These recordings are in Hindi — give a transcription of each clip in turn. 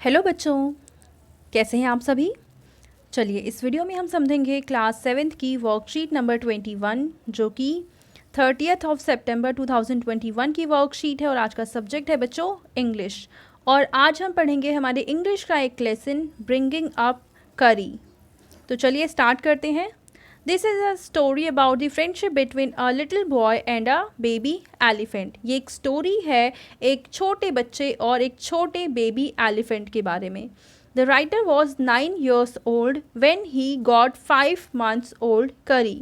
हेलो बच्चों, कैसे हैं आप सभी। चलिए इस वीडियो में हम समझेंगे क्लास 7th की वर्कशीट नंबर 21 जो कि 30 सितंबर 2021 की वर्कशीट है और आज का सब्जेक्ट है बच्चों इंग्लिश। और आज हम पढ़ेंगे हमारे इंग्लिश का एक लेसन ब्रिंगिंग अप करी। तो चलिए स्टार्ट करते हैं। This is a story about the friendship between a little boy and a baby elephant. ये एक स्टोरी है एक छोटे बच्चे और एक छोटे बेबी एलिफेंट के बारे में। The writer was 9 years old when he got 5 months old करी।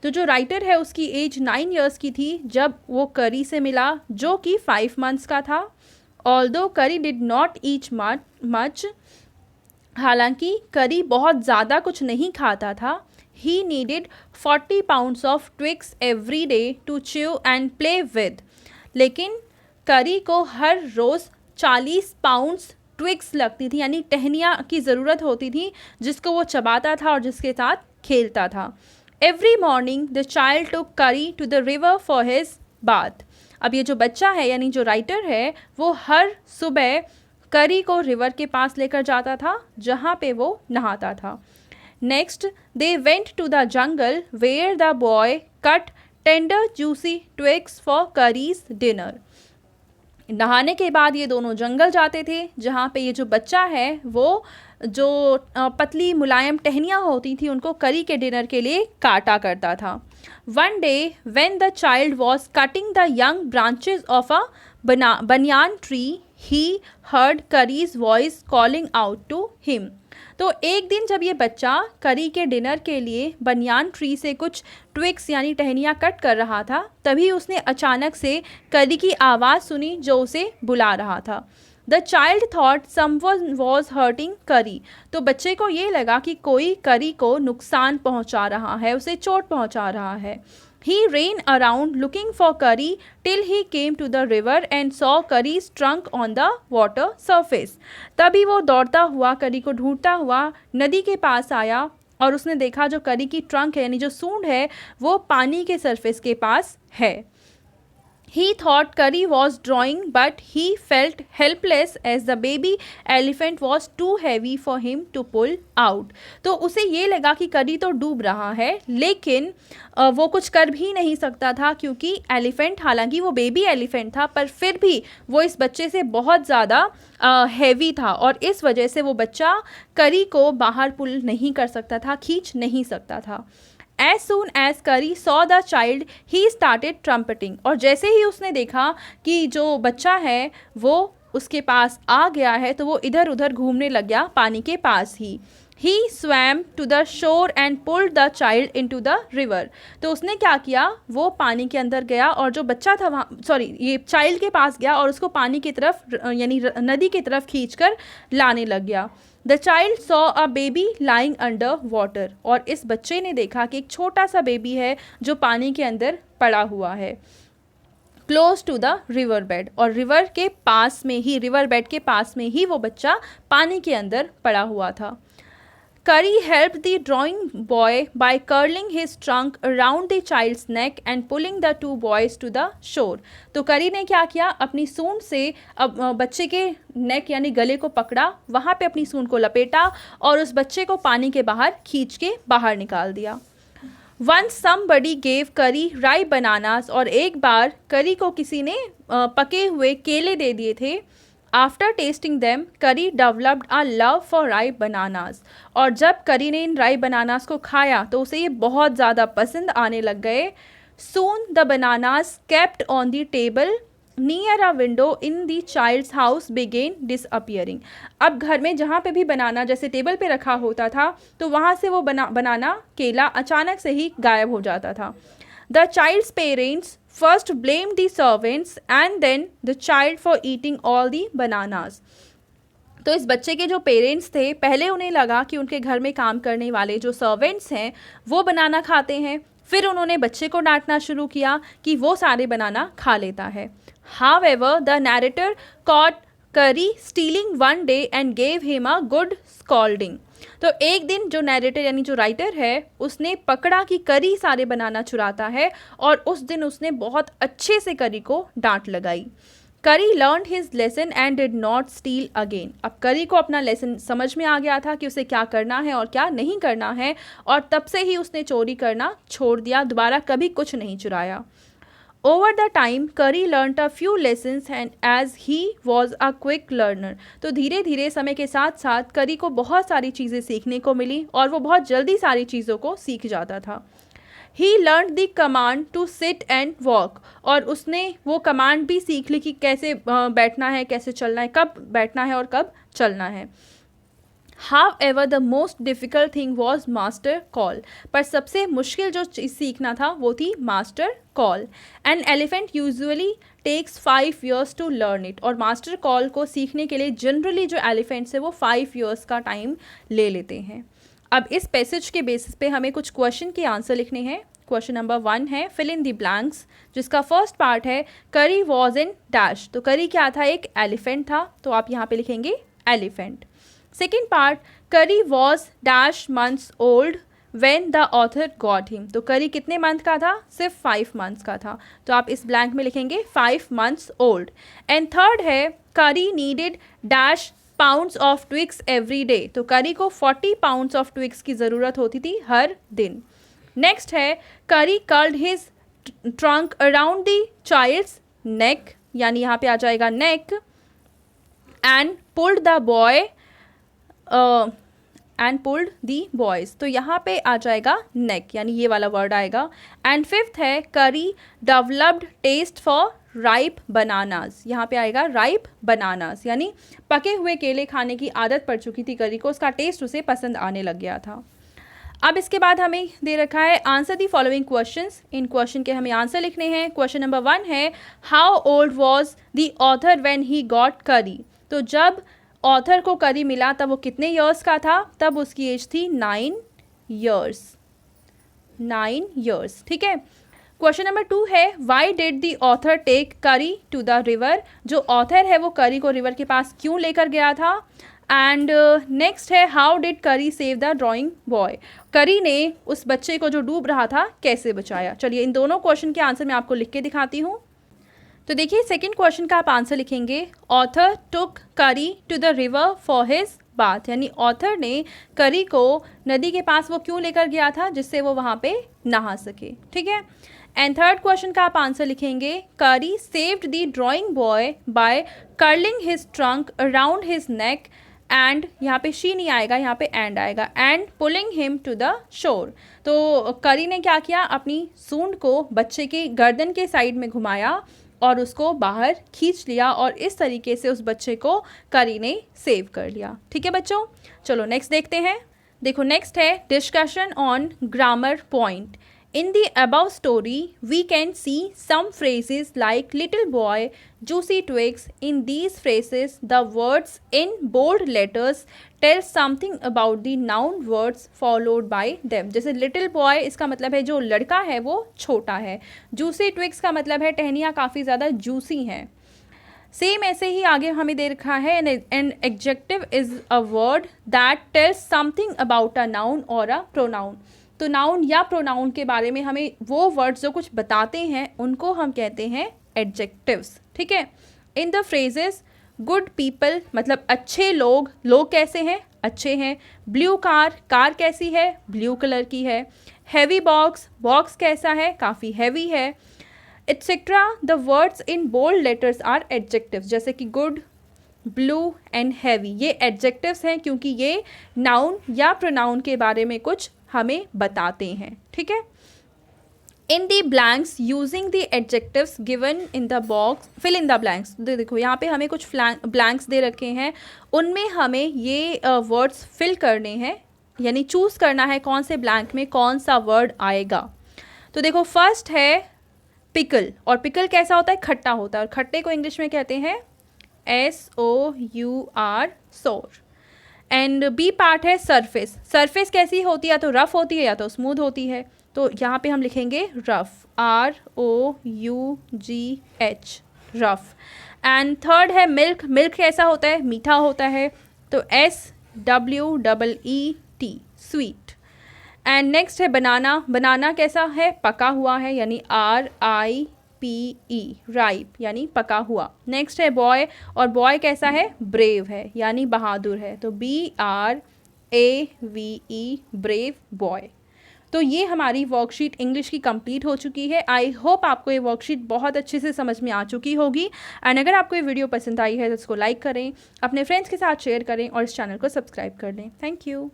तो जो राइटर है उसकी एज 9 years की थी जब वो करी से मिला जो कि 5 months का था। ऑल्दो करी डिड नॉट ईट मच, हालांकि करी बहुत ज़्यादा कुछ नहीं खाता था। He needed 40 pounds of twigs every day to chew and play with। लेकिन करी को हर रोज़ 40 पाउंड्स ट्विग्स लगती थी, यानी टहनियाँ की ज़रूरत होती थी जिसको वो चबाता था और जिसके साथ खेलता था। Every morning the child took Curry to the river for his bath। अब ये जो बच्चा है यानी जो राइटर है वो हर सुबह करी को रिवर के पास लेकर जाता था जहाँ पे वो नहाता था। Next, they went to the jungle where the boy cut tender juicy twigs for Curry's dinner। नहाने के बाद ये दोनों जंगल जाते थे जहाँ पे ये जो बच्चा है वो जो पतली मुलायम टहनियाँ होती थी उनको करी के डिनर के लिए काटा करता था। One day when the child was cutting the young branches of a banyan tree, he heard Curry's voice calling out to him। तो एक दिन जब ये बच्चा करी के डिनर के लिए बनियान ट्री से कुछ ट्विग्स यानी टहनियाँ कट कर रहा था तभी उसने अचानक से करी की आवाज़ सुनी जो उसे बुला रहा था। The child thought someone was hurting करी। तो बच्चे को ये लगा कि कोई करी को नुकसान पहुंचा रहा है, उसे चोट पहुंचा रहा है। He ran around looking for Curry till he came to the river and saw Curry's trunk on the water surface। तभी वो दौड़ता हुआ करी को ढूंढता हुआ नदी के पास आया और उसने देखा जो करी की ट्रंक है यानी जो सूंड है वो पानी के सरफेस के पास है। He thought Curry was drowning but he felt helpless as the baby elephant was too heavy for him to pull out। तो उसे ये लगा कि करी तो डूब रहा है लेकिन वो कुछ कर भी नहीं सकता था क्योंकि एलिफेंट, हालांकि वो बेबी एलिफेंट था पर फिर भी वो इस बच्चे से बहुत ज़्यादा हैवी था और इस वजह से वो बच्चा करी को बाहर पुल नहीं कर सकता था, खींच नहीं सकता था। As soon as Curry saw the child, he started trumpeting। और जैसे ही उसने देखा कि जो बच्चा है वो उसके पास आ गया है तो वो इधर उधर घूमने लग गया पानी के पास ही। He swam to the shore and pulled the child into the river। तो उसने क्या किया, वो पानी के अंदर गया और जो बच्चा था वहाँ ये चाइल्ड के पास गया और उसको पानी की तरफ यानी नदी की तरफ खींचकर लाने लग गया। The child saw a baby lying under water. और इस बच्चे ने देखा कि एक छोटा सा बेबी है जो पानी के अंदर पड़ा हुआ है close to the river bed. और रिवर के पास में ही, रिवर बेड के पास में ही वो बच्चा पानी के अंदर पड़ा हुआ था। Curry helped the drowning boy by curling his trunk around the child's neck and pulling the two boys to the shore। तो करी ने क्या किया, अपनी सूंड से अब बच्चे के नेक यानी गले को पकड़ा, वहाँ पे अपनी सूंड को लपेटा और उस बच्चे को पानी के बाहर खींच के बाहर निकाल दिया। Once somebody gave Curry ripe bananas। और एक बार करी को किसी ने पके हुए केले दे दिए थे। After tasting them, Curry developed a love for ripe bananas। और जब करी ने इन ripe bananas को खाया तो उसे ये बहुत ज़्यादा पसंद आने लग गए। Soon the bananas kept on the table near a window in the child's house began disappearing। अब घर में जहाँ पे भी बनाना जैसे टेबल पे रखा होता था तो वहाँ से वो बनाना केला अचानक से ही गायब हो जाता था। The child's parents first blamed the servants and then the child for eating all the bananas। तो इस बच्चे के जो पेरेंट्स थे पहले उन्हें लगा कि उनके घर में काम करने वाले जो सर्वेंट्स हैं वो बनाना खाते हैं, फिर उन्होंने बच्चे को डांटना शुरू किया कि वो सारे बनाना खा लेता है। However, the narrator caught Curry stealing one day and gave him a good scolding। तो एक दिन जो नैरेटर यानी जो राइटर है उसने पकड़ा कि करी सारे बनाना चुराता है और उस दिन उसने बहुत अच्छे से करी को डांट लगाई। करी learn his lesson and did not steel again. अब करी को अपना लेसन समझ में आ गया था कि उसे क्या करना है और क्या नहीं करना है, और तब से ही उसने चोरी करना छोड़ दिया, दोबारा कभी कुछ नहीं चुराया। Over the time Kari learned a few lessons and as he was a quick learner. तो धीरे धीरे समय के साथ साथ करी को बहुत सारी चीज़ें सीखने को मिली और वो बहुत जल्दी सारी चीज़ों को सीख जाता था। He learn the command to sit and walk, और उसने वो कमांड भी सीख ली कि कैसे बैठना है, कैसे चलना है, कब बैठना है और कब चलना है। However, the most difficult thing was master call, पर सबसे मुश्किल जो चीज़ सीखना था वो थी master call. An elephant usually takes 5 years to learn it, और master call को सीखने के लिए जनरली जो एलिफेंट्स है वो 5 years का टाइम ले लेते हैं। अब इस पैसेज के बेसिस पे हमें कुछ क्वेश्चन के आंसर लिखने हैं। क्वेश्चन नंबर 1 है फिल इन द ब्लैंक्स, जिसका फर्स्ट पार्ट है करी वॉज इन डैश। तो करी क्या था? एक एलिफेंट था, तो आप यहाँ पे लिखेंगे एलिफेंट। सेकेंड पार्ट करी was dash months old when the author got him. तो करी कितने मंथ का था? सिर्फ 5 मंथ्स का था, तो आप इस ब्लैंक में लिखेंगे 5 months ओल्ड। एंड थर्ड है Kari needed dash pounds of twigs every day. तो करी को 40 pounds ऑफ ट्विक्स की ज़रूरत होती थी हर दिन। नेक्स्ट है Kari curled his trunk around the child's neck, यानी यहाँ पे आ जाएगा neck, and pulled the boy and pulled the boys. तो यहाँ पे आ जाएगा नेक, यानी ये वाला वर्ड आएगा। एंड फिफ्थ है Kari developed taste for ripe bananas. यहाँ पे आएगा राइप बनानास, यानी पके हुए केले खाने की आदत पड़ चुकी थी करी को, उसका टेस्ट उसे पसंद आने लग गया था। अब इसके बाद हमें दे रखा है answer the following questions. In question के हमें आंसर लिखने हैं। क्वेश्चन नंबर 1 है how old was the author when he got करी। तो जब ऑथर को करी मिला तब वो कितने ईयर्स का था? तब उसकी एज थी 9 years। 9 years, ठीक है। क्वेश्चन नंबर 2 है why did the author take Kari to the river. जो ऑथर है वो करी को रिवर के पास क्यों लेकर गया था? एंड नेक्स्ट है हाउ डिड करी सेव द ड्राइंग बॉय। करी ने उस बच्चे को जो डूब रहा था कैसे बचाया। चलिए इन दोनों क्वेश्चन के आंसर मैं आपको लिख के दिखाती हूँ। तो देखिए सेकंड क्वेश्चन का आप आंसर लिखेंगे author took Kari to the river for his bath, यानी ऑथर ने करी को नदी के पास वो क्यों लेकर गया था? जिससे वो वहाँ पे नहा सके, ठीक है। एंड थर्ड क्वेश्चन का आप आंसर लिखेंगे Kari saved the drowning boy by curling his trunk around his neck, and यहाँ पे शी नहीं आएगा, यहाँ पे एंड आएगा, and pulling him to the shore. तो करी ने क्या किया? अपनी सूंड को बच्चे की गर्दन के साइड में घुमाया और उसको बाहर खींच लिया, और इस तरीके से उस बच्चे को करी ने सेव कर लिया, ठीक है बच्चों। चलो नेक्स्ट देखते हैं। देखो नेक्स्ट है discussion on grammar point. In the above story, we can see some phrases like little boy, juicy twigs. In these phrases, the words in bold letters tell something about the noun words followed by them. जैसे little boy इसका मतलब है जो लड़का है वो छोटा है। juicy twigs का मतलब है टहनियाँ काफ़ी ज़्यादा juicy हैं। सेम ऐसे ही आगे हमें दे रखा है an adjective is a word that tells something about a noun or a pronoun. तो नाउन या प्रोनाउन के बारे में हमें वो वर्ड्स जो कुछ बताते हैं उनको हम कहते हैं एडजेक्टिव्स, ठीक है। In the phrases good people मतलब अच्छे लोग, लोग कैसे हैं? अच्छे हैं। ब्लू कार, कार कैसी है? ब्लू कलर की है। हैवी बॉक्स, बॉक्स कैसा है? काफ़ी हैवी है, etcetera. The words in bold letters are adjectives, जैसे कि गुड, ब्लू एंड हैवी, ये एडजेक्टिव्स हैं क्योंकि ये नाउन या प्रोनाउन के बारे में कुछ हमें बताते हैं, ठीक है। In the blanks using the adjectives given in the box fill in the blanks. देखो यहाँ पे हमें कुछ ब्लैंक्स दे रखे हैं, उनमें हमें ये वर्ड्स फिल करने हैं, यानी चूज़ करना है कौन से ब्लैंक में कौन सा वर्ड आएगा। तो देखो फर्स्ट है पिकल, और पिकल कैसा होता है? खट्टा होता है, और खट्टे को इंग्लिश में कहते हैं SOUR, सोर। एंड बी पार्ट है सरफेस, सरफेस कैसी होती है? या तो रफ़ होती है या तो स्मूथ होती है, तो यहाँ पे हम लिखेंगे rough, ROUGH, rough. And third है मिल्क, मिल्क कैसा होता है? मीठा होता है, तो SWEET, स्वीट। एंड नेक्स्ट है बनाना, बनाना कैसा है? पका हुआ है, यानी RIPE, RIPE, राइप यानी पका हुआ। नेक्स्ट है बॉय, और बॉय कैसा है? ब्रेव है यानी बहादुर है, तो BRAVE, ब्रेव बॉय। तो ये हमारी वर्कशीट इंग्लिश की कंप्लीट हो चुकी है। आई होप आपको ये वर्कशीट बहुत अच्छे से समझ में आ चुकी होगी। एंड अगर आपको ये वीडियो पसंद आई है तो इसको लाइक करें, अपने फ्रेंड्स के साथ शेयर करें और इस चैनल को सब्सक्राइब कर लें। Thank you.